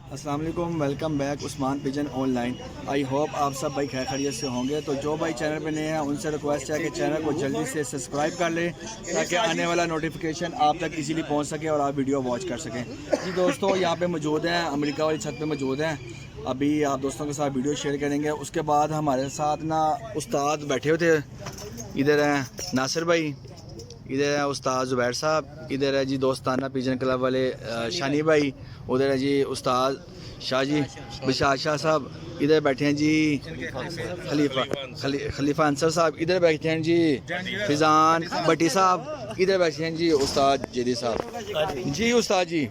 السلام علیکم، welcome back Usman Pigeon on line. I hope آپ سب بھائی خیر خیریت سے ہوں گے۔ تو جو بھائی چینل پہ نئے ہیں ان سے ریکویسٹ ہے کہ چینل کو جلدی سے سبسکرائب کر لیں تاکہ آنے والا نوٹیفیکیشن آپ تک ایزیلی پہنچ سکے اور آپ ویڈیو واچ کر سکیں۔ جی دوستو، یہاں پہ موجود ہیں، امریکہ والی چھت پہ موجود ہیں۔ ابھی آپ دوستوں کے ساتھ ویڈیو شیئر کریں گے۔ اس کے بعد ہمارے ساتھ نا استاد بیٹھے ہوئے تھے، ادھر ہیں ناصر بھائی، ادھر ہے استاد زبیر صاحب، ادھر ہے جی دوستانہ پیجن کلب والے شانی بھائی، ادھر ہے جی استاد شاہ جی بشار شاہ صاحب، ادھر بیٹھے ہیں جی خلیفہ انصر صاحب، ادھر بیٹھے ہیں جی فیضان بٹی صاحب، ادھر بیٹھے ہیں جی استاد جیدی صاحب۔ جی استاد جی،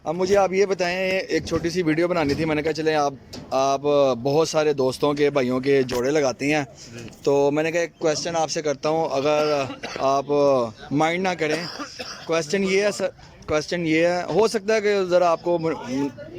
اب مجھے آپ یہ بتائیں، ایک چھوٹی سی ویڈیو بنانی تھی، میں نے کہا چلیں آپ بہت سارے دوستوں کے بھائیوں کے جوڑے لگاتے ہیں، تو میں نے کہا ایک کویسچن آپ سے کرتا ہوں، اگر آپ مائنڈ نہ کریں۔ کویسچن یہ ہے سر، کویسچن یہ ہے، ہو سکتا ہے کہ ذرا آپ کو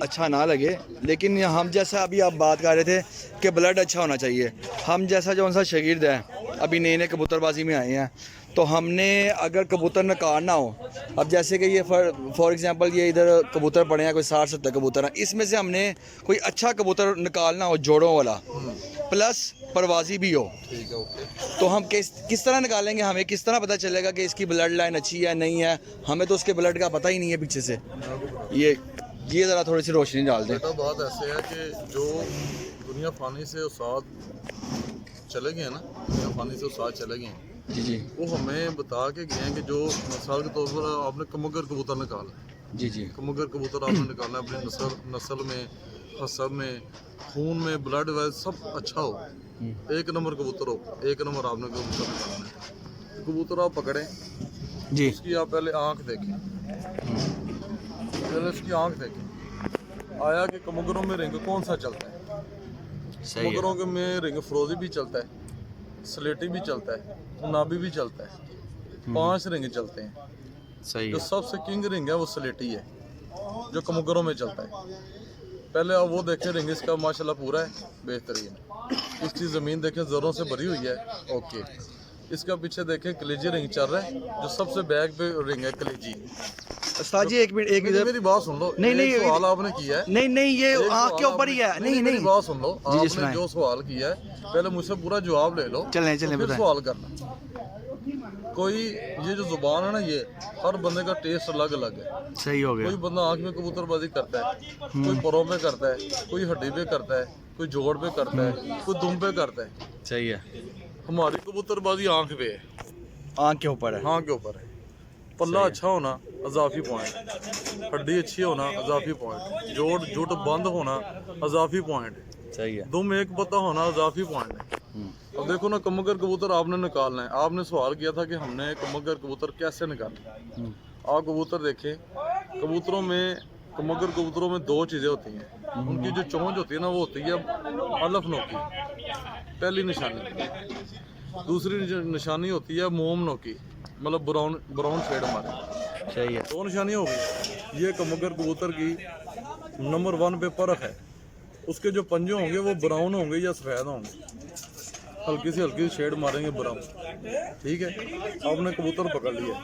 اچھا نہ لگے، لیکن ہم جیسا ابھی آپ بات کر رہے تھے کہ بلڈ اچھا ہونا چاہیے، ہم جیسا جو ان سا شاگرد ہے، ابھی نئے نئے کبوتر بازی میں آئے ہیں، تو ہم نے اگر کبوتر نکالنا ہو، اب جیسے کہ یہ فار ایگزامپل یہ ادھر کبوتر پڑے ہیں کوئی 60-70 کبوتر ہیں، اس میں سے ہم نے کوئی اچھا کبوتر نکالنا ہو جوڑوں والا پلس پروازی بھی ہو، تو ہم کس طرح نکالیں گے؟ ہمیں کس طرح پتہ چلے گا کہ اس کی بلڈ لائن اچھی ہے نہیں ہے؟ ہمیں تو اس کے بلڈ کا پتہ ہی نہیں ہے پیچھے سے۔ یہ ذرا تھوڑی سی روشنی ڈال دیں۔ بات ایسے ہے کہ جو دنیا فانی سے استاد چلے گئے ہیں نا، دنیا فانی سے استاد چلے گئے ہیں، جی جی، وہ ہمیں بتا کے گئے ہیں کہ جو مثال کے طور پر آپ نے کمگر کبوتر نکالا ہے، جی جی، کمگر کبوتر آپ نے نکالنا ہے، اپنی نسل میں، حسب میں، خون میں، بلڈ وائز سب اچھا ہو، ایک نمبر کبوتر ہو، ایک نمبر آپ نے کبوتر نکالنا ہے۔ کبوتر آپ پکڑیں، جی اس کی آپ پہلے آنکھ دیکھیں، پہلے اس کی آنکھ دیکھیں، آیا کہ کمگروں میں رنگ کون سا چلتا ہے؟ صحیح ہے، کمگروں کے میں رنگ فروزی بھی چلتا ہے، سلیٹی بھی چلتا ہے، منابی بھی چلتا ہے، 5 رنگ چلتے ہیں۔ صحیح جو ہے، سب سے کنگ رنگ ہے وہ سلیٹی ہے، جو کمگروں میں چلتا ہے۔ پہلے آپ وہ دیکھیں، رنگ اس کا ماشاءاللہ پورا ہے، بہترین۔ اس کی زمین دیکھیں زروں سے بھری ہوئی ہے، اوکے۔ اس کا پیچھے دیکھیں کلیجی رنگ چل رہا ہے، جو سب سے بیک پہ رنگ ہے کلیجی۔ استاد جی ایک منٹ، ایک میری بات سن لو، نہیں ایک سوال آپ نے کیا ہے، نہیں یہ آنکھ کے اوپر ہی ہے، نہیں میری بات سن لو، جی آپ نے جو سوال کیا ہے پہلے مجھ سے پورا جواب لے لو، چلیں پھر بتائیں۔ سوال کرنا۔ کوئی یہ جو زبان ہے نا، یہ ہر بندے کا ٹیسٹ الگ الگ ہے۔ صحیح ہو گیا، کوئی بندہ آنکھ میں کبوتر بازی کرتا ہے، کوئی پروں پہ کرتا ہے، کوئی ہڈی پہ کرتا ہے، کوئی جوڑ پہ کرتا ہے، کوئی دم پہ کرتا ہے۔ صحیح ہے، ہماری کبوتر بازی آنکھ پہ ہے، آنکھ کے اوپر ہے، آنکھ کے اوپر ہے۔ پلہ اچھا ہونا اضافی پوائنٹ، ہڈی اچھی ہونا اضافی پوائنٹ، جوڑ جٹ بند ہونا اضافی پوائنٹ، صحیح ہے، دم ایک پتہ ہونا اضافی پوائنٹ ہے۔ اب دیکھو نا، کمگر کبوتر آپ نے نکالنا ہے، آپ نے سوال کیا تھا کہ ہم نے کمگر کبوتر کیسے نکالنا ہے۔ آپ کبوتر دیکھیں، کبوتروں میں، کمگر کبوتروں میں 2 چیزیں ہوتی ہیں، ان کی جو چونچ ہوتی ہے نا، وہ ہوتی ہے الف نوکی، پہلی نشانی۔ دوسری نشانی ہوتی ہے موم نوکی، مطلب براؤن شیڈ ہمارے۔ صحیح ہے، 2 نشانیاں ہو گئی۔ یہ کمگر کبوتر کی نمبر 1 پہ پرکھ ہے، اس کے جو پنجے ہوں گے وہ براؤن ہوں گے یا سفید ہوں گے، ہلکی سی شیڈ ماریں گے براؤن، ٹھیک ہے۔ آپ نے کبوتر پکڑ لیا،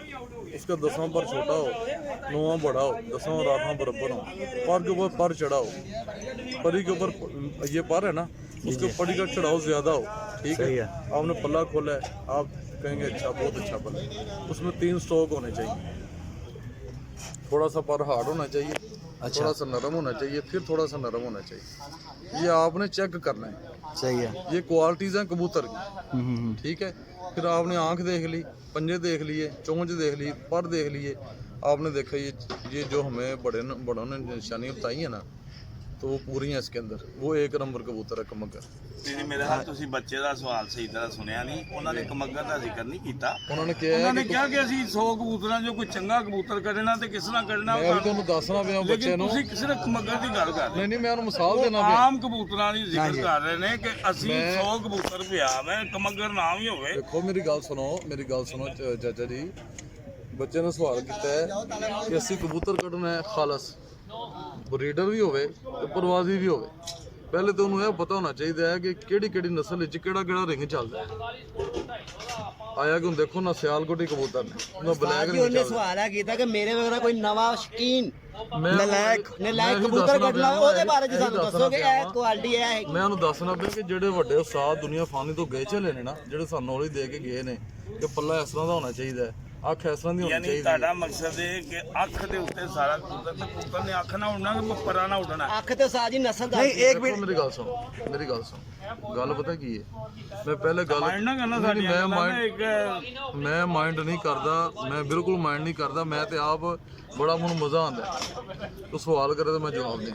اس کا 10واں پر چھوٹا ہو، 9واں بڑا ہو، 10واں اور 8واں برابر ہو، پر کے اوپر پر چڑھا ہو، پری کے اوپر یہ پر ہے نا، اس کے پری کا چڑھاؤ زیادہ ہو، ٹھیک ہے۔ آپ نے پلہ کھولا ہے، آپ کہیں گے اچھا، بہت اچھا پلہ ہے، اس میں 3 سٹروک ہونے چاہیے، تھوڑا سا پر ہارڈ ہونا چاہیے، تھوڑا سا نرم ہونا چاہیے، پھر تھوڑا سا نرم ہونا چاہیے۔ یہ آپ نے چیک کرنا ہے، صحیح ہے، یہ کوالٹیز ہیں کبوتر کی، ٹھیک ہے۔ پھر آپ نے آنکھ دیکھ لی، پنجے دیکھ لیے، چونچ دیکھ لی، پر دیکھ لیے، آپ نے دیکھا یہ جو ہمیں بڑوں نے نشانیاں بتائی ہیں نا، تو وہ پوری ہیں اس کے اندر، وہ 1 نمبر کبوتر ہے کمگر۔ نہیں میرے خیال ਤੁਸੀਂ ਬੱਚੇ ਦਾ ਸਵਾਲ ਸਹੀ ਤਰ੍ਹਾਂ ਸੁਣਿਆ ਨਹੀਂ, ਉਹਨਾਂ ਨੇ ਕਮੱਗਰ ਦਾ ਜ਼ਿਕਰ ਨਹੀਂ ਕੀਤਾ। ਉਹਨਾਂ ਨੇ ਕਿਹਾ ਕਿ ਅਸੀਂ 100 ਕਬੂਤਰਾਂ ਜੋ ਕੋਈ ਚੰਗਾ ਕਬੂਤਰ ਕੱਢਣਾ ਤੇ ਕਿਸ ਤਰ੍ਹਾਂ ਕੱਢਣਾ, ਮੈਂ ਵੀ ਤੁਹਾਨੂੰ ਦੱਸਣਾ ਪਿਆ ਬੱਚੇ ਨੂੰ। ਤੁਸੀਂ ਕਿਸੇ ਨੇ ਕਮੱਗਰ ਦੀ ਗੱਲ ਕਰ ਰਹੇ ਨਹੀਂ ਮੈਂ ਉਹਨੂੰ ਮਿਸਾਲ ਦੇਣਾ ਹੋ, ਪਿਆ। ਆਮ ਕਬੂਤਰਾਂ ਦੀ ਜ਼ਿਕਰ ਕਰ ਰਹੇ ਨੇ ਕਿ ਅਸੀਂ 100 ਕਬੂਤਰ ਪਿਆ ਮੈਂ ਕਮੱਗਰ ਨਾ ਵੀ ਹੋਵੇ। ਦੇਖੋ ਮੇਰੀ ਗੱਲ ਸੁਣੋ ਚਾਚਾ ਜੀ, ਬੱਚੇ ਨੇ ਸਵਾਲ ਕੀਤਾ ਹੈ ਕਿ ਅਸੀਂ ਕਬੂਤਰ ਕੱਢਣਾ ਹੈ ਖਾਲਸ, ਬਰੀਡਰ ਵੀ ਹੋਵੇ ਤੇ ਪਰਵਾਜ਼ੀ ਵੀ ਹੋਵੇ। ਪਹਿਲੇ ਤਾਂ ਉਹਨੂੰ ਇਹ ਪਤਾ ਹੋਣਾ ਚਾਹੀਦਾ ਹੈ ਕਿ ਕਿਹੜੀ ਨਸਲ ਵਿੱਚ ਕਿਹੜਾ ਰਿੰਗ ਚੱਲਦਾ ਹੈ। ਆਇਆ ਕਿ ਹੁਣ ਦੇਖੋ ਨਾ ਸਿਆਲਕੋਟੀ ਕਬੂਤਰ ਨੇ ਉਹਨਾਂ ਬਲੈਕ ਜੀ ਨਹੀਂ ਉਹਨੇ ਸਵਾਲ ਹੈ ਕੀਤਾ ਕਿ ਮੇਰੇ ਵਗੈਰਾ ਕੋਈ ਨਵਾਂ ਸ਼ੌਕੀਨ ਨਲਾਇਕ ਨਲਾਇਕ ਕਬੂਤਰ ਕੱਢਣਾ ਉਹਦੇ ਬਾਰੇ ਜੀ ਸਾਨੂੰ ਦੱਸੋ ਕਿ ਇਹ ਕੁਆਲਿਟੀ ਹੈ। ਮੈਂ ਉਹਨੂੰ ਦੱਸਣਾ ਪਿਆ ਕਿ ਜਿਹੜੇ ਵੱਡੇ ਉਸਤਾਦ ਦੁਨੀਆ ਫਾਨੀ ਤੋਂ ਗਏ ਚਲੇ ਨੇ ਨਾ, ਜਿਹੜੇ ਸਾਨੂੰ ਨੌਲੇਜ ਦੇ ਕੇ ਗਏ ਨੇ ਕਿ ਪੱਲਾ ਇਸ ਤਰ੍ਹਾਂ ਦਾ ਹੋਣਾ ਚਾਹੀਦਾ ਹੈ, ਅੱਖ ਇਸ ਤਰ੍ਹਾਂ ਦੀ ਹੋਣੀ ਯਾਨੀ ਚਾਹੀਦੀ ਤੁਹਾਡਾ ਹੈ। ਮਕਸਦ ਹੈ ਕਿ ਅੱਖ ਦੇ ਉੱਤੇ ਸਾਰਾ ਕਬੂਤਰ ਤੇ ਕਬੂਤਰ ਨੇ ਅੱਖ ਨਾ ਉੱਡਣਾ ਕਿ ਪਰਾਂ ਨਾ ਉੱਡਣਾ। ਅੱਖ ਤੇ ਸਾਜੀ ਨਸਲ ਦਾ ਨਹੀਂ ਇੱਕ ਦੇਖੋ ਮਿੰਟ ਮੇਰੀ ਗੱਲ ਸੁਣੋ, ਮੇਰੀ ਗੱਲ ਸੁਣ, ਗੱਲ ਪਤਾ ਕੀ ਹੈ, ਮੈਂ ਪਹਿਲੇ ਗੱਲ ਮਾਈਂਡ ਨਾ ਕਰਨਾ ਨਹੀਂ, ਸਾਡੀ ਮੈਂ ਮਾਈਂਡ ਨਹੀਂ ਕਰਦਾ, ਮੈਂ ਬਿਲਕੁਲ ਮਾਈਂਡ ਨਹੀਂ ਕਰਦਾ, ਮੈਂ ਤੇ ਆਪ ਬੜਾ ਮੈਨੂੰ ਮਜ਼ਾ ਆਉਂਦਾ ਤੂੰ ਸਵਾਲ ਕਰੇ ਤਾਂ ਮੈਂ ਜਵਾਬ ਦਿਆਂ,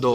2,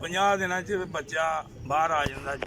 50 ਦਿਨਾਂ ਚ ਬੱਚਾ ਬਾਹਰ ਆ ਜਾਂਦਾ ਜੀ।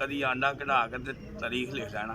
ਕਦੀ ਆਂਡਾ ਕਢਾ ਕੇ ਤੇ ਤਾਰੀਖ ਲਿਖ ਲੈਣਾ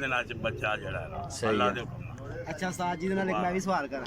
ਦਿਨਾਂ ਚ ਬੱਚਾ ਜਿਹੜਾ ਹੈ ਨਾ ਸਹੀ ਅੱਲਾ ਹੈ। ਦੇ ਹੁਕਮ ਨਾਲ। ਅੱਛਾ ਉਸਤਾਦ ਜੀ ਦੇ ਨਾਲ ਇੱਕ ਮੈਂ ਵੀ ਸਵਾਲ ਕਰਾਂ।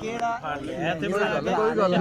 ਕਿਹੜਾ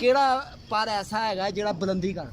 ਕਿਹੜਾ ਪਰ ਐਸਾ ਹੈਗਾ ਜਿਹੜਾ ਬੁਲੰਦੀ ਕਰਦਾ?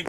ਇੱਕ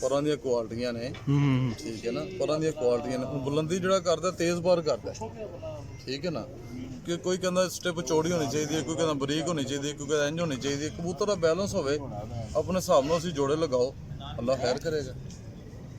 ਪਰਾਂ ਦੀਆਂ ਕੁਆਲਟੀਆਂ ਨੇ, ਠੀਕ ਹੈ ਨਾ, ਪਰਾਂ ਦੀਆਂ ਕੁਆਲਟੀਆਂ ਨੇ। ਹੁਣ ਬੁਲੰਦੀ ਜਿਹੜਾ ਕਰਦਾ ਤੇਜ਼ ਪਾਰ ਕਰਦਾ, ਠੀਕ ਹੈ ਨਾ, ਕਿ ਕੋਈ ਕਹਿੰਦਾ ਸਟੈਪ ਚੌੜੀ ਹੋਣੀ ਚਾਹੀਦੀ ਹੈ, ਕੋਈ ਕਹਿੰਦਾ ਬਰੀਕ ਹੋਣੀ ਚਾਹੀਦੀ ਹੈ, ਕੋਈ ਕਹਿੰਦਾ ਇੰਜ ਹੋਣੀ ਚਾਹੀਦੀ ਹੈ। ਕਬੂਤਰ ਦਾ ਬੈਲੈਂਸ ਹੋਵੇ, ਆਪਣੇ ਹਿਸਾਬ ਨਾਲ ਅਸੀਂ ਜੋੜੇ ਲਗਾਓ, ਅੱਲਾ ਖੈਰ ਕਰੇਗਾ।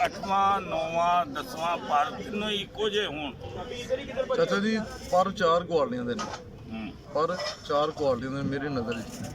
8ਵਾਂ 9ਵਾਂ 10ਵਾਂ ਪਰ ਤਿੰਨੋਂ ਇੱਕੋ ਜਿਹੇ ਹੋਣ ਚਾਚਾ ਜੀ ਪਰ 4 ਕੁਆਲਿਟੀਆਂ ਦੇ ਨੇ, ਪਰ 4 ਕੁਆਲਿਟੀਆਂ ਦੇ ਮੇਰੀ ਨਜ਼ਰ 'ਚ।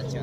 ਅੱਛਾ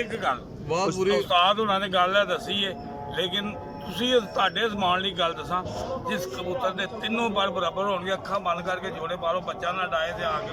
ਇੱਕ ਗੱਲ ਬਹੁਤ ਬੁਰੀ ਉਸਤਾਦ ਉਹਨਾਂ ਨੇ ਗੱਲ ਹੈ ਦੱਸੀ ਹੈ, ਲੇਕਿਨ ਤੁਸੀਂ ਤੁਹਾਡੇ ਸਮਾਨ ਲਈ ਗੱਲ ਦੱਸਾਂ, ਜਿਸ ਕਬੂਤਰ ਦੇ ਤਿੰਨੋਂ ਪਰ ਬਰਾਬਰ ਹੋਣਗੇ, ਅੱਖਾਂ ਬੰਦ ਕਰਕੇ ਜੋੜੇ ਪਾਲੋ, ਬੱਚਾ ਨਾ ਡਾਏ ਤੇ ਆ ਕੇ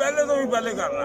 ਪਹਿਲੇ ਤੋਂ ਵੀ ਪਹਿਲੇ ਕਰਨਾ।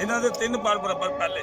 ਇਹਨਾਂ ਦੇ 3 ਪਰ ਬਰਾਬਰ ਪਹਿਲੇ।